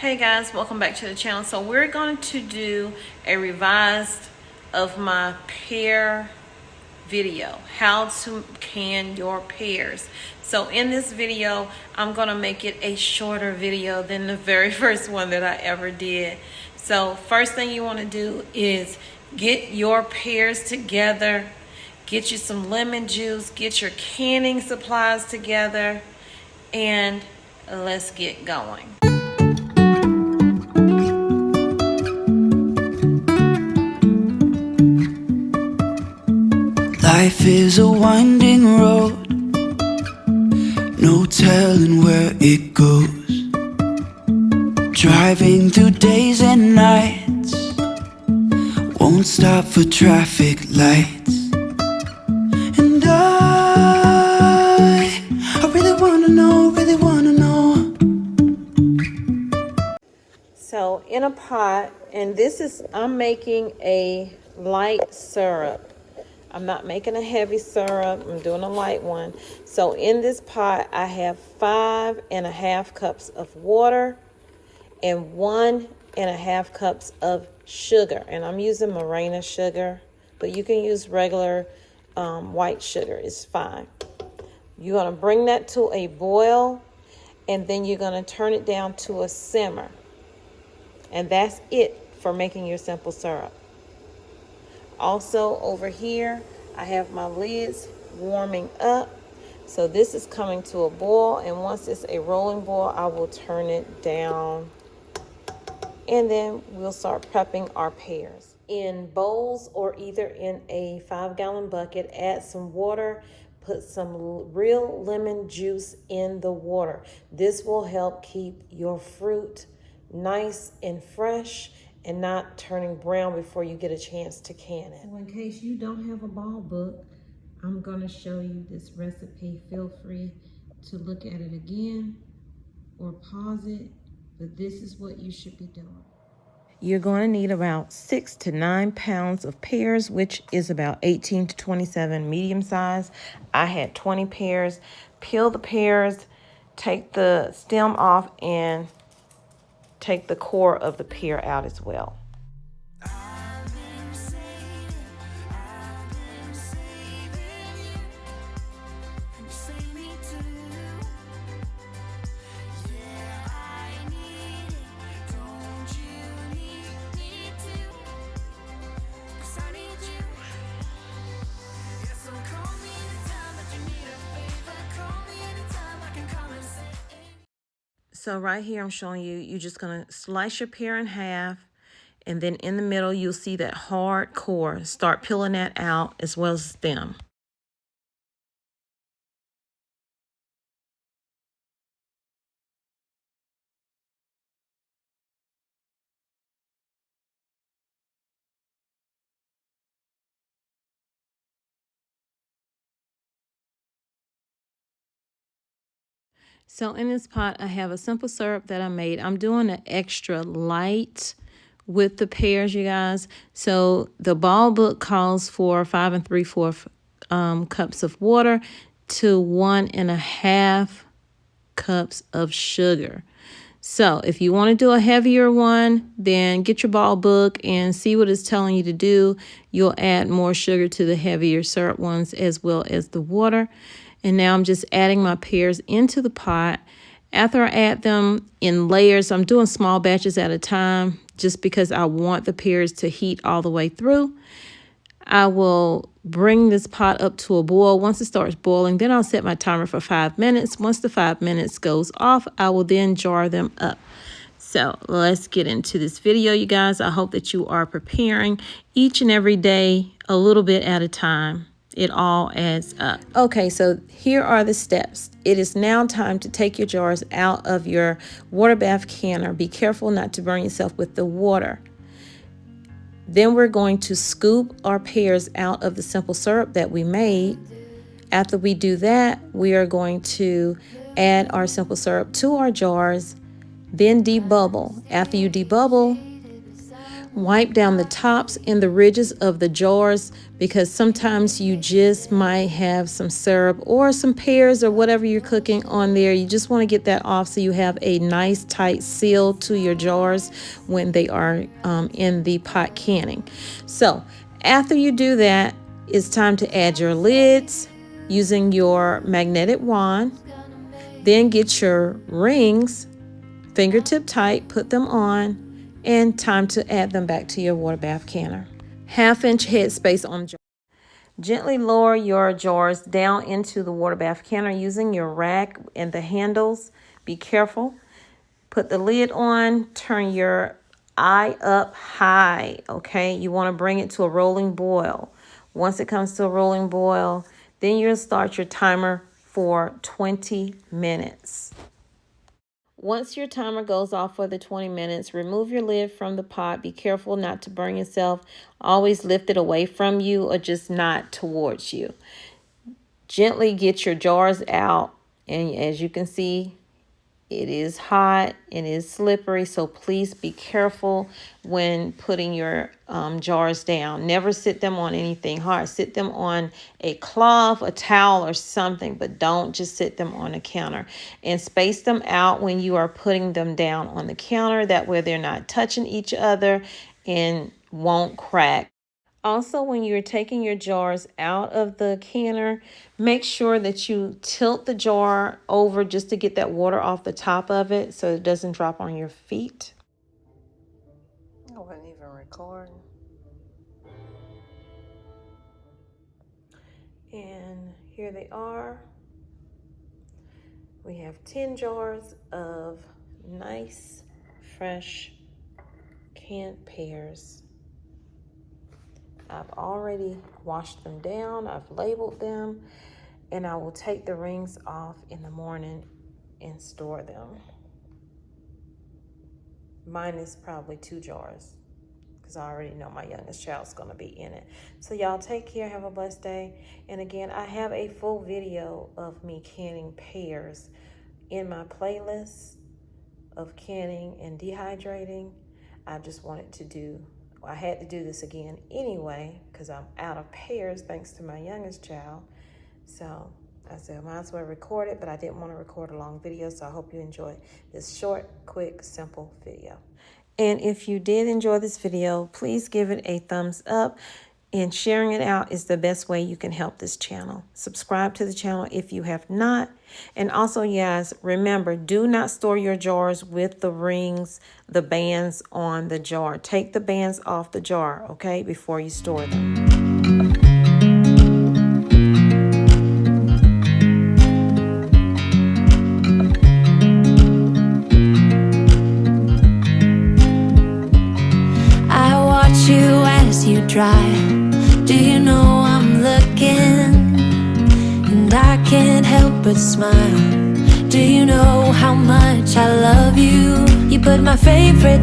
Hey guys, welcome back to the channel. So we're going to do a revised of my pear video, how to can your pears. So in this video, I'm going to make it a shorter video than the very first one that I ever did. So first thing you want to do is get your pears together, get you some lemon juice, get your canning supplies together, and let's get going. Life is a winding road, no telling where it goes. Driving through days and nights, won't stop for traffic lights. And I really wanna know, So in a pot, and I'm making a light syrup. I'm not making a heavy syrup. I'm doing a light one. So in this pot, I have 5.5 cups of water and 1.5 cups of sugar. And I'm using Morena sugar, but you can use regular white sugar. It's fine. You're going to bring that to a boil, and then you're going to turn it down to a simmer. And that's it for making your simple syrup. Also over here, I have my lids warming up. So this is coming to a boil, and once it's a rolling boil, I will turn it down. And then we'll start prepping our pears. In bowls or either in a 5-gallon bucket, add some water, put some real lemon juice in the water. This will help keep your fruit nice and fresh and not turning brown before you get a chance to can it. So in case you don't have a ball book, I'm gonna show you this recipe. Feel free to look at it again or pause it, but this is what you should be doing. You're going to need about 6 to 9 pounds of pears, which is about 18 to 27 medium size. I had 20 pears. Peel the pears, take the stem off, and take the core of the pear out as well. So right here, I'm showing you, you're just going to slice your pear in half, and then in the middle, you'll see that hard core. Start peeling that out as well as the stem. So in this pot, I have a simple syrup that I made. I'm doing an extra light with the pears, you guys. So the ball book calls for 5 3/4 cups of water to 1.5 cups of sugar. So if you want to do a heavier one, then get your ball book and see what it's telling you to do. You'll add more sugar to the heavier syrup ones as well as the water. And now I'm just adding my pears into the pot. After I add them in layers, I'm doing small batches at a time just because I want the pears to heat all the way through. I will bring this pot up to a boil. Once it starts boiling, then I'll set my timer for 5 minutes. Once the 5 minutes goes off, I will then jar them up. So let's get into this video, you guys. I hope that you are preparing each and every day, a little bit at a time. It all adds up. Okay, so here are the steps. It is now time to take your jars out of your water bath canner. Be careful not to burn yourself with the water. Then we're going to scoop our pears out of the simple syrup that we made. After we do that, we are going to add our simple syrup to our jars, then debubble. After you debubble, Wipe down the tops and the ridges of the jars, because sometimes you just might have some syrup or some pears or whatever you're cooking on there. You just want to get that off so you have a nice tight seal to your jars when they are in the pot canning. So after you do that, it's time to add your lids using your magnetic wand. Then get your rings, fingertip tight, put them on, and time to add them back to your water bath canner. 1/2-inch headspace on the jar. Gently lower your jars down into the water bath canner using your rack and the handles. Be careful. Put the lid on, turn your eye up high, okay? You want to bring it to a rolling boil. Once it comes to a rolling boil, then you'll start your timer for 20 minutes. Once your timer goes off for the 20 minutes, remove your lid from the pot. Be careful not to burn yourself. Always lift it away from you or just not towards you. Gently get your jars out, and as you can see, it is hot, it is slippery, so please be careful when putting your jars down. Never sit them on anything hard. Sit them on a cloth, a towel, or something, but don't just sit them on a counter. And space them out when you are putting them down on the counter. That way they're not touching each other and won't crack. Also, when you're taking your jars out of the canner, make sure that you tilt the jar over just to get that water off the top of it so it doesn't drop on your feet. I wasn't even recording. And here they are. We have 10 jars of nice, fresh canned pears. I've already washed them down, I've labeled them, and I will take the rings off in the morning and store them. Mine is probably 2 jars because I already know my youngest child's gonna be in it. So y'all take care, have a blessed day. And again, I have a full video of me canning pears in my playlist of canning and dehydrating. I just wanted to do, I had to do this again anyway because I'm out of pears thanks to my youngest child. So I said I might as well record it, but I didn't want to record a long video, so I hope you enjoyed this short, quick, simple video. And if you did enjoy this video, please give it a thumbs up. And sharing it out is the best way you can help this channel. Subscribe to the channel if you have not. And also, guys, remember, do not store your jars with the rings, the bands on the jar. Take the bands off the jar, okay, before you store them. I watch you as you drive. Do you know I'm looking? And I can't help but smile. Do you know how much I love you? You put my favorite